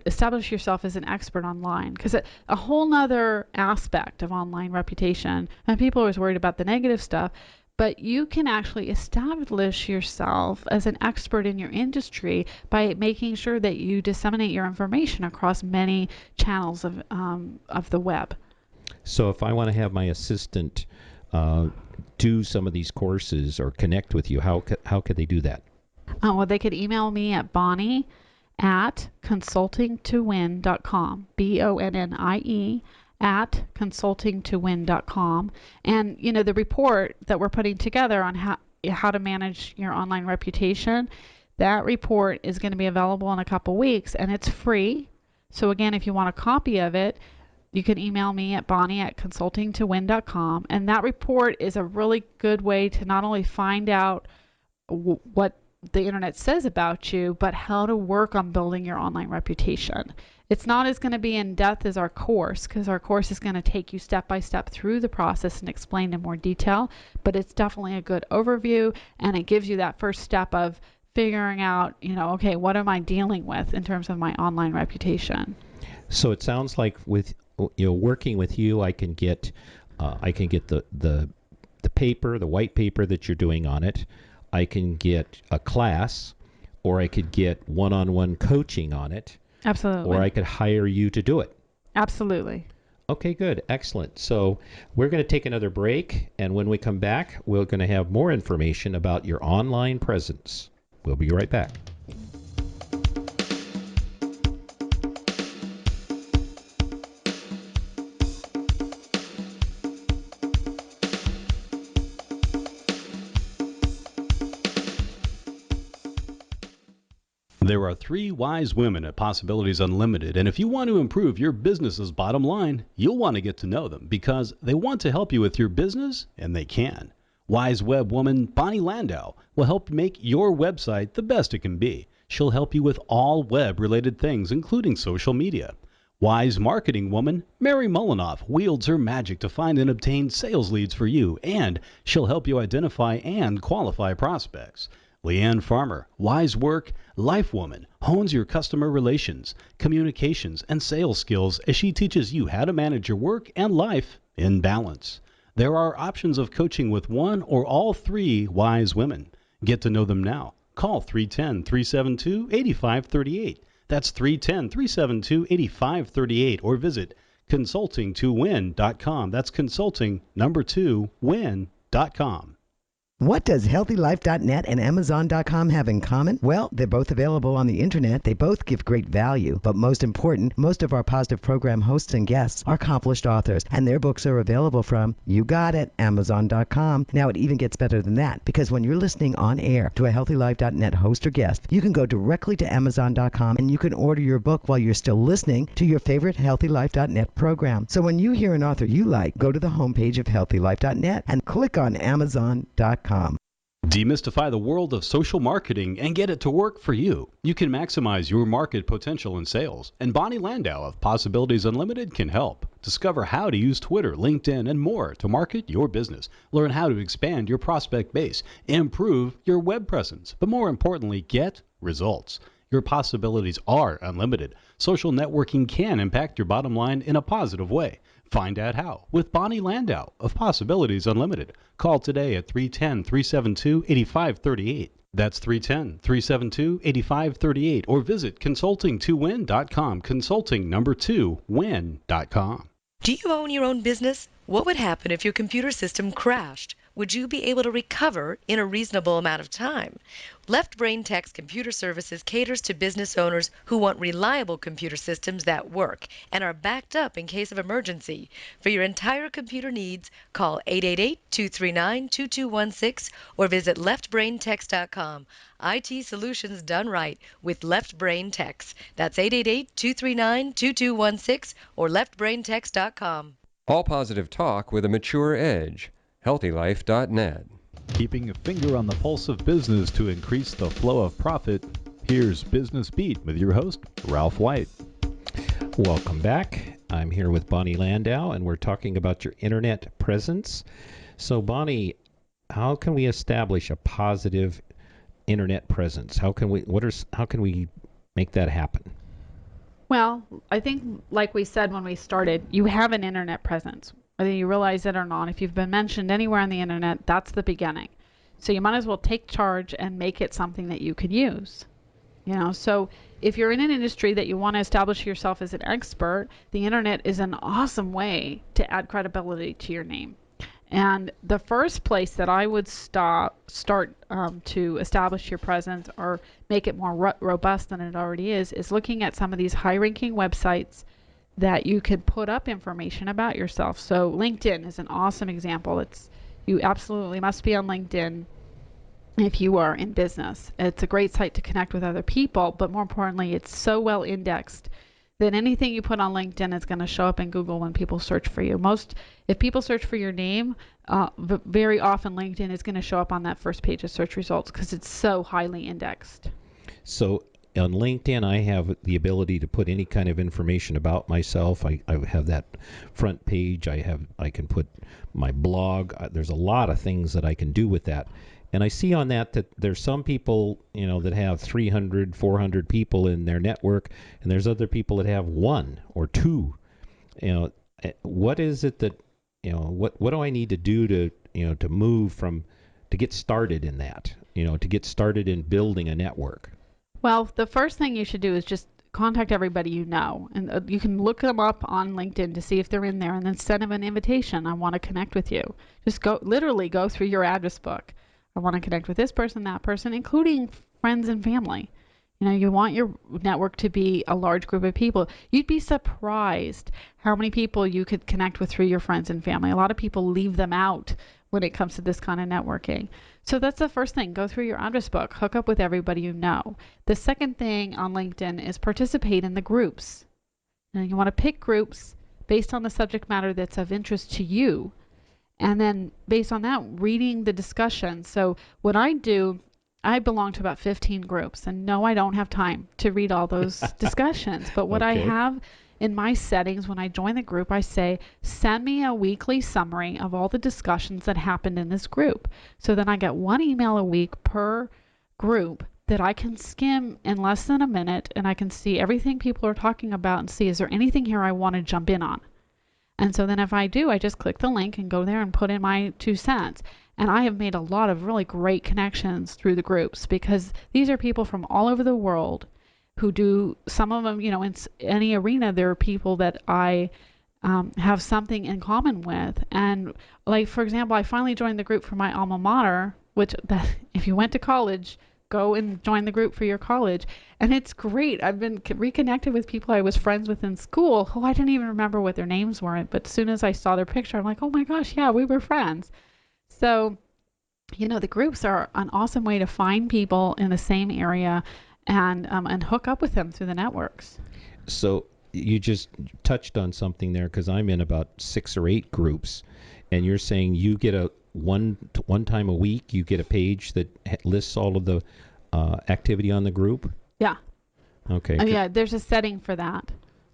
establish yourself as an expert online. Because a whole nother aspect of online reputation, and people are always worried about the negative stuff, but you can actually establish yourself as an expert in your industry by making sure that you disseminate your information across many channels of the web. So if I want to have my assistant do some of these courses or connect with you, how could they do that? Well, they could email me at bonnie@consultingtowin.com, BONNIE @consultingtowin.com. And the report that we're putting together on how to manage your online reputation, that report is going to be available in a couple weeks, and it's free. So again, if you want a copy of it, you can email me at bonnie@consultingtowin.com. And that report is a really good way to not only find out what the internet says about you, but how to work on building your online reputation. It's not as going to be in depth as our course, because our course is going to take you step by step through the process and explain in more detail, but it's definitely a good overview, and it gives you that first step of figuring out, okay, what am I dealing with in terms of my online reputation. So it sounds like with working with you, I can get the paper, the white paper that you're doing on it. I can get a class, or I could get one-on-one coaching on it. Absolutely. Or I could hire you to do it. Absolutely. Okay, good. Excellent. So we're going to take another break, and when we come back, we're going to have more information about your online presence. We'll be right back. There are 3 wise women at Possibilities Unlimited, and if you want to improve your business's bottom line, you'll want to get to know them because they want to help you with your business, and they can. Wise web woman Bonnie Landau will help make your website the best it can be. She'll help you with all web-related things, including social media. Wise marketing woman Mary Mullinoff wields her magic to find and obtain sales leads for you, and she'll help you identify and qualify prospects. Leanne Farmer, wise work life woman, hones your customer relations, communications, and sales skills as she teaches you how to manage your work and life in balance. There are options of coaching with one or all 3 wise women. Get to know them now. Call 310-372-8538. That's 310-372-8538, or visit consultingtowin.com. That's consulting2win.com. What does HealthyLife.net and Amazon.com have in common? Well, they're both available on the internet. They both give great value. But most important, most of our positive program hosts and guests are accomplished authors, and their books are available from, you got it, Amazon.com. Now, it even gets better than that, because when you're listening on air to a HealthyLife.net host or guest, you can go directly to Amazon.com and you can order your book while you're still listening to your favorite HealthyLife.net program. So when you hear an author you like, go to the homepage of HealthyLife.net and click on Amazon.com. Demystify the world of social marketing and get it to work for you. You can maximize your market potential in sales, and Bonnie Landau of Possibilities Unlimited can help. Discover how to use Twitter, LinkedIn, and more to market your business. Learn how to expand your prospect base, improve your web presence, but more importantly, get results. Your possibilities are unlimited. Social networking can impact your bottom line in a positive way. Find out how with Bonnie Landau of Possibilities Unlimited. Call today at 310-372-8538. That's 310-372-8538, or visit consulting2win.com, consulting2win.com. Do you own your own business? What would happen if your computer system crashed? Would you be able to recover in a reasonable amount of time? Left Brain Tech's computer services caters to business owners who want reliable computer systems that work and are backed up in case of emergency. For your entire computer needs, call 888-239-2216 or visit leftbraintechs.com. IT solutions done right with Left Brain Techs. That's 888-239-2216 or leftbraintechs.com. All positive talk with a mature edge. HealthyLife.net. Keeping a finger on the pulse of business to increase the flow of profit. Here's Business Beat with your host, Ralph White. Welcome back. I'm here with Bonnie Landau, and we're talking about your internet presence. So, Bonnie, how can we establish a positive internet presence? How can we make that happen? Well, I think, like we said when we started, you have an internet presence. Whether you realize it or not, if you've been mentioned anywhere on the internet, that's the beginning. So you might as well take charge and make it something that you could use. So if you're in an industry that you want to establish yourself as an expert, the internet is an awesome way to add credibility to your name. And the first place that I would start to establish your presence or make it more robust than it already is looking at some of these high-ranking websites that you could put up information about yourself. So LinkedIn is an awesome example. You absolutely must be on LinkedIn if you are in business. It's a great site to connect with other people, but more importantly, it's so well indexed that anything you put on LinkedIn is going to show up in Google when people search for you. If people search for your name, very often LinkedIn is going to show up on that first page of search results because it's so highly indexed. So on LinkedIn, I have the ability to put any kind of information about myself. I have that front page. I can put my blog. There's a lot of things that I can do with that. And I see on that there's some people, that have 300, 400 people in their network, and there's other people that have 1 or 2. What is it that, what do I need to do to move to get started in that, to get started in building a network? Well, the first thing you should do is just contact everybody you know. And you can look them up on LinkedIn to see if they're in there and then send them an invitation. I want to connect with you. Just literally go through your address book. I want to connect with this person, that person, including friends and family. You want your network to be a large group of people. You'd be surprised how many people you could connect with through your friends and family. A lot of people leave them out when it comes to this kind of networking. So that's the first thing. Go through your address book. Hook up with everybody you know. The second thing on LinkedIn is participate in the groups. You want to pick groups based on the subject matter that's of interest to you. And then based on that, reading the discussion. So what I do, I belong to about 15 groups. And no, I don't have time to read all those discussions. But what I have in my settings when I join the group, I say, send me a weekly summary of all the discussions that happened in this group. So then I get 1 email a week per group that I can skim in less than a minute, and I can see everything people are talking about and see, is there anything here I want to jump in on? And so then if I do, I just click the link and go there and put in my 2 cents. And I have made a lot of really great connections through the groups because these are people from all over the world who do, some of them, in any arena, there are people that I have something in common with. And like, for example, I finally joined the group for my alma mater which if you went to college, go and join the group for your college. And it's great. I've been reconnected with people I was friends with in school who I didn't even remember what their names were. But as soon as I saw their picture, I'm like, oh my gosh, yeah, we were friends. So, the groups are an awesome way to find people in the same area and hook up with them through the networks. So you just touched on something there, because I'm in about 6 or 8 groups, and you're saying you get a one time a week you get a page that lists all of the activity on the group. Yeah. Okay. Yeah, there's a setting for that.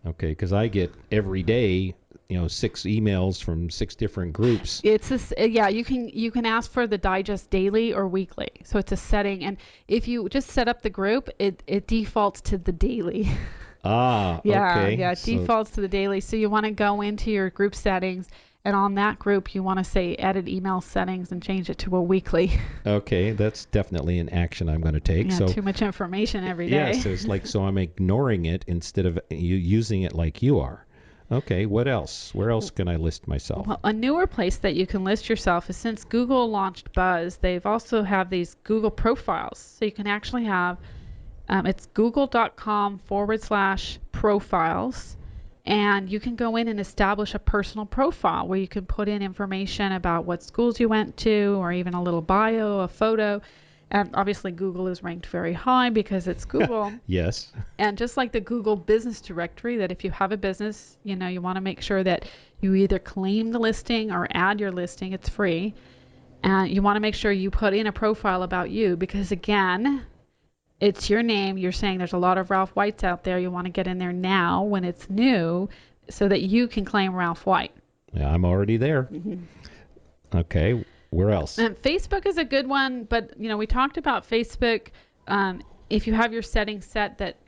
Okay, because I get every day 6 emails from 6 different groups. You can ask for the digest daily or weekly. So it's a setting, and if you just set up the group, it defaults to the daily. Okay. Yeah, it defaults to the daily. So you want to go into your group settings, and on that group you want to say edit email settings and change it to a weekly. Okay, that's definitely an action I'm going to take. Yeah, too much information every day. Yes, it's like, so I'm ignoring it instead of you using it like you are. Okay, what else? Where else can I list myself? Well, a newer place that you can list yourself is, since Google launched Buzz, they've also have these Google profiles. So you can actually have, it's google.com/profiles, and you can go in and establish a personal profile where you can put in information about what schools you went to, or even a little bio, a photo. And obviously Google is ranked very high because it's Google. Yes. And just like the Google Business Directory, that if you have a business, you want to make sure that you either claim the listing or add your listing. It's free. And you want to make sure you put in a profile about you, because again, it's your name. You're saying there's a lot of Ralph Whites out there. You want to get in there now when it's new so that you can claim Ralph White. Yeah, I'm already there. Mm-hmm. Okay. Where else? And Facebook is a good one, but we talked about Facebook. If you have your settings set that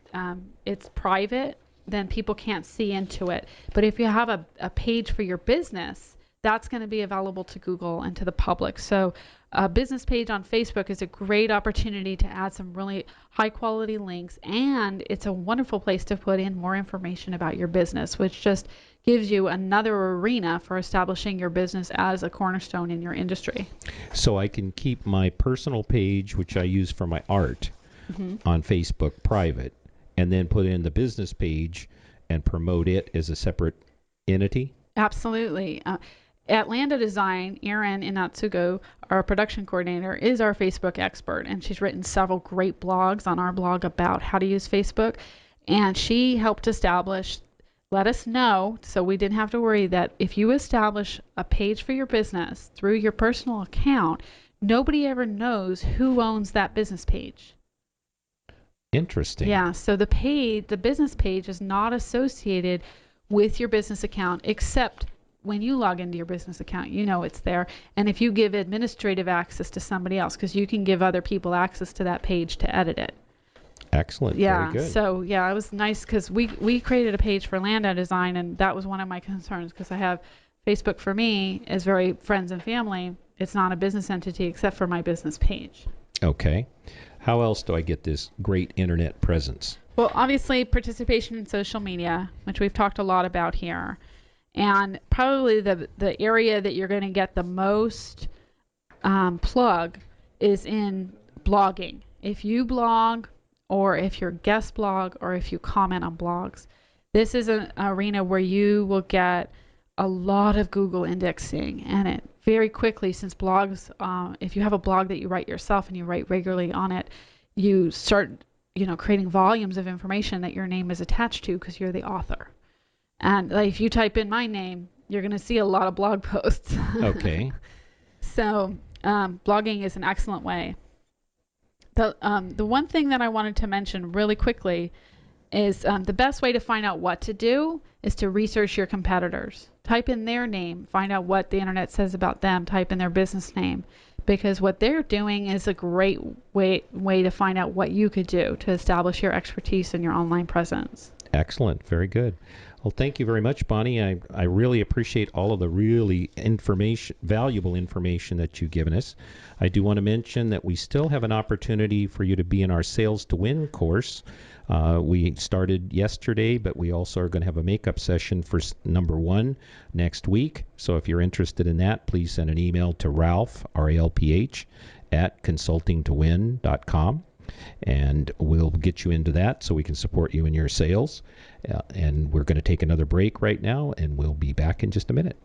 it's private, then people can't see into it. But if you have a page for your business, that's going to be available to Google and to the public. So a business page on Facebook is a great opportunity to add some really high quality links, and it's a wonderful place to put in more information about your business, which just gives you another arena for establishing your business as a cornerstone in your industry. So I can keep my personal page, which I use for my art, on Facebook private, and then put in the business page and promote it as a separate entity? Absolutely. At Landa Design, Erin Inatsugo, our production coordinator, is our Facebook expert, and she's written several great blogs on our blog about how to use Facebook, and she helped let us know, so we didn't have to worry, that if you establish a page for your business through your personal account, nobody ever knows who owns that business page. Interesting. Yeah, so the business page is not associated with your business account, except when you log into your business account, it's there. And if you give administrative access to somebody else, because you can give other people access to that page to edit it. Excellent. Yeah. Very good. So it was nice because we created a page for Landa Design, and that was one of my concerns, because I have Facebook for me is very friends and family. It's not a business entity except for my business page. Okay. How else do I get this great internet presence? Well, obviously participation in social media, which we've talked a lot about here. And probably the area that you're going to get the most plug is in blogging. If you blog, or if you're guest blog, or if you comment on blogs, this is an arena where you will get a lot of Google indexing, and it very quickly, since blogs, if you have a blog that you write yourself and you write regularly on it, you start creating volumes of information that your name is attached to because you're the author. And if you type in my name, you're going to see a lot of blog posts. Okay. So blogging is an excellent way. The one thing that I wanted to mention really quickly is the best way to find out what to do is to research your competitors. Type in their name, find out what the internet says about them, type in their business name, because what they're doing is a great way to find out what you could do to establish your expertise and your online presence. Excellent. Very good. Well, thank you very much, Bonnie. I really appreciate all of the really valuable information that you've given us. I do want to mention that we still have an opportunity for you to be in our Sales to Win course. We started yesterday, but we also are going to have a makeup session for number 1 next week. So if you're interested in that, please send an email to Ralph, R-A-L-P-H, at consultingtowin.com. And we'll get you into that so we can support you in your sales. And we're going to take another break right now, and we'll be back in just a minute.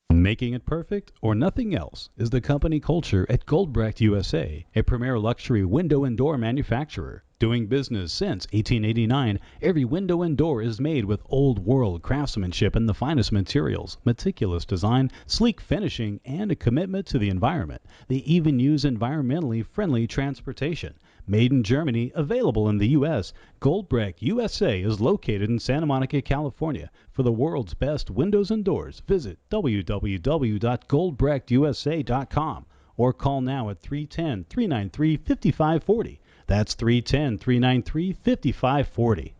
Making it perfect or nothing else is the company culture at Goldbrecht USA, a premier luxury window and door manufacturer. Doing business since 1889, every window and door is made with old-world craftsmanship and the finest materials, meticulous design, sleek finishing, and a commitment to the environment. They even use environmentally friendly transportation. Made in Germany, available in the U.S., Goldbrecht USA is located in Santa Monica, California. For the world's best windows and doors, visit www.goldbrechtusa.com or call now at 310-393-5540. That's 310-393-5540.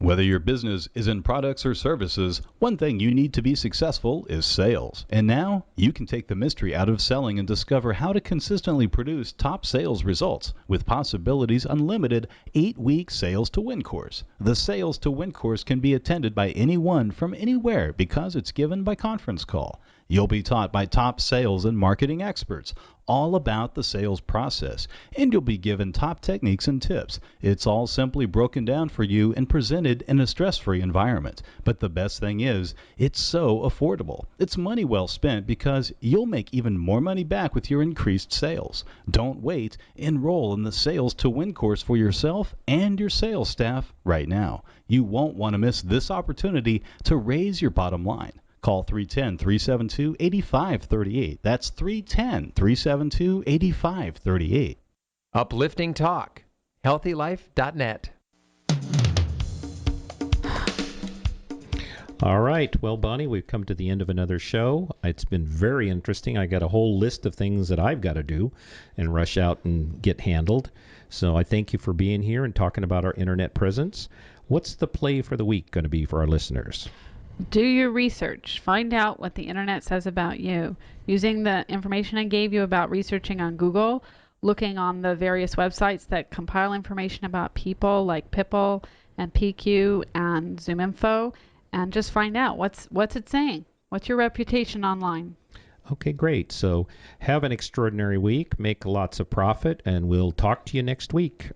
Whether your business is in products or services, one thing you need to be successful is sales. And now, you can take the mystery out of selling and discover how to consistently produce top sales results with Possibilities Unlimited 8-week Sales to Win course. The Sales to Win course can be attended by anyone from anywhere because it's given by conference call. You'll be taught by top sales and marketing experts all about the sales process, and you'll be given top techniques and tips. It's all simply broken down for you and presented in a stress-free environment. But the best thing is, it's so affordable. It's money well spent because you'll make even more money back with your increased sales. Don't wait. Enroll in the Sales to Win course for yourself and your sales staff right now. You won't want to miss this opportunity to raise your bottom line. Call 310-372-8538. That's 310-372-8538. Uplifting Talk. HealthyLife.net. All right. Well, Bonnie, we've come to the end of another show. It's been very interesting. I got a whole list of things that I've got to do and rush out and get handled. So I thank you for being here and talking about our internet presence. What's the play for the week going to be for our listeners? Do your research. Find out what the internet says about you. Using the information I gave you about researching on Google, looking on the various websites that compile information about people like Pipple and PQ and ZoomInfo, and just find out what's it saying. What's your reputation online? Okay, great. So have an extraordinary week, make lots of profit, and we'll talk to you next week.